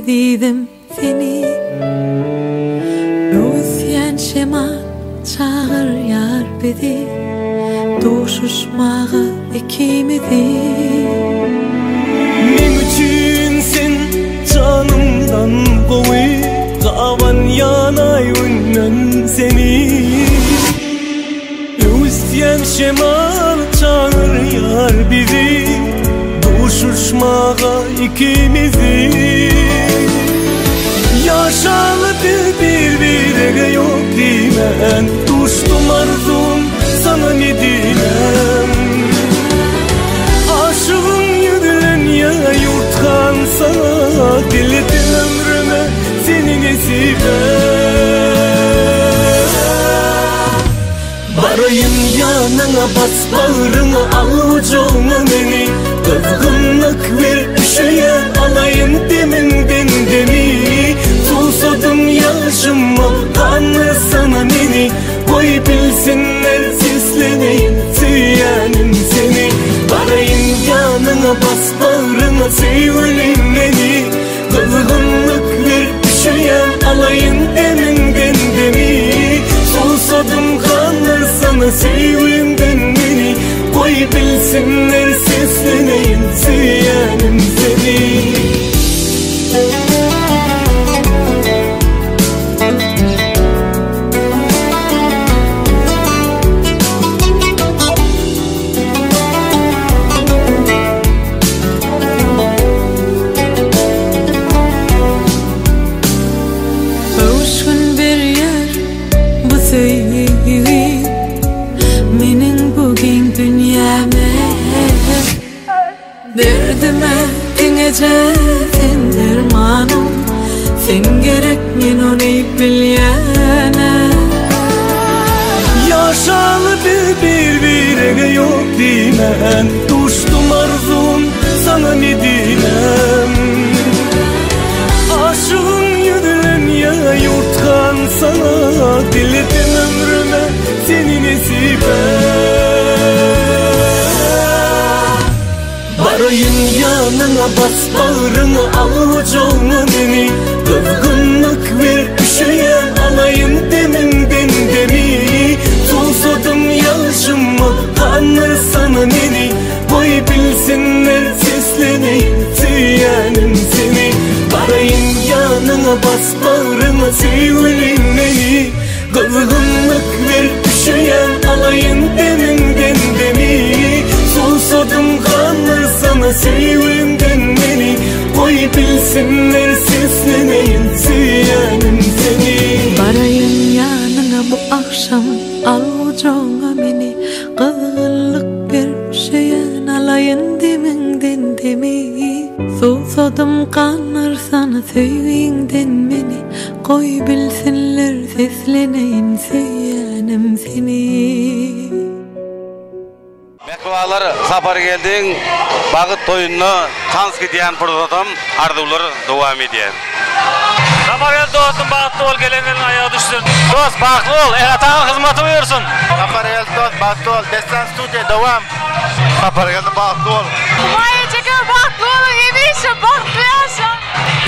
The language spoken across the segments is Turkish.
özledim seni. Özleyen şeman çağır yar bizi, doğuşuşmağı ikimizi. Men üçün sen canımdan koy, kavan yanay ünnen seni. Özleyen şeman çağır yar bizi, doğuşuşmağı ikimizi. Yaşalı birbirine yok dimen, düştüm arzum sana ne dilem. Aşığın yüdülen ya yurtkan sana, diledim ömrüme seni nesibe. Barayım yanına bas bağrına, al ucuna beni. Kızgınlık ver üşüyen alayım deminden demi. Susadım yaşıma kanlı sana beni. Koy bilsinler sesleneyim süyenim seni. Barayım yanına bas bağrına, seveyim beni. Kızgınlık ver üşüyen alayım deminden demi. Susadım kanlı sana seveyimden beni. Koy bilsinler sesleneyim süyenim seni. Hoşun bir yer bu sevgi, menin bugün dünyame. Derdime dinece sen dermanım, sen gerek men onu bilyene. Yaşalı birbirine yok dimen, düştüm arzum sana ne dilem. Aşığın yüdülen ya yurtkan sana, diledim ömrüme seni nesibe. Barayım yanına bas bağrına, al ucuna beni. Kızgınlık ver üşüyen alayım deminden demi. Susadım yaşıma kanlı sana beni. Koy bilsinler sesleneyim süyenim seni. Barayım yanına bas bağrına, seveyim beni. Kızgınlık ver üşüyen alayım deminden demi. Susadım kanlı sana seveyimden beni. Koy bilsinler sesleneyim süyenim seni. Barayım yanına bu akşam, al ucuna beni. Kızgınlık bir şeyen alayın deminden demi. Susadım kanlar sana seveyimden beni. Koy bilsinler sesleneyim süyenim seni. Mekvaları sapar geldin, Bağıt toyununu Tanski diyen prototom ardular devam ediyen. Sapar geldi dostum, bağıtlı ol, gelenlerin ayağı düşsün. Dost bağıtlı ol, eratağın hizmeti buyursun. Sapar geldi dost, bağıtlı ol, Destan Studio devam. Sapar geldi bağıtlı ol. Kumaya çeker bağıtlı olun, yemişim bağıtlı yaşam.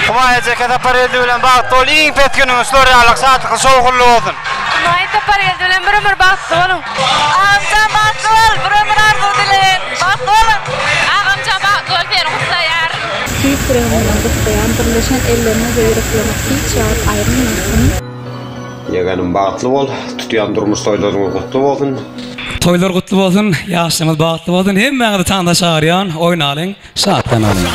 Kumaya çeker sapar geldi bilen bağıtlı ol, iyi petkinin storyalıq saatlıqlı soğuqullu olsun. Kumaya sapar geldi bilen bir ömür bağıtlı olun. Ağamcan bağıtlı ol, bir ömür arzu dileyin. Bağıtlı olun. Ağamcan bağıtlı ol, beni kutsayar. Büyük kurumlarından kutlayan Birleşen Ellerine ve Yüreklerine hiç yağıt ayrılmıyorsun. Yeğenim bağıtlı ol, tutuyan durmuş toylarımız kutlu olsun. Toylar kutlu olsun, yaşımız bağıtlı olsun. Hem bana da tanıda çağırıyan, oynayalım, şaattan alın.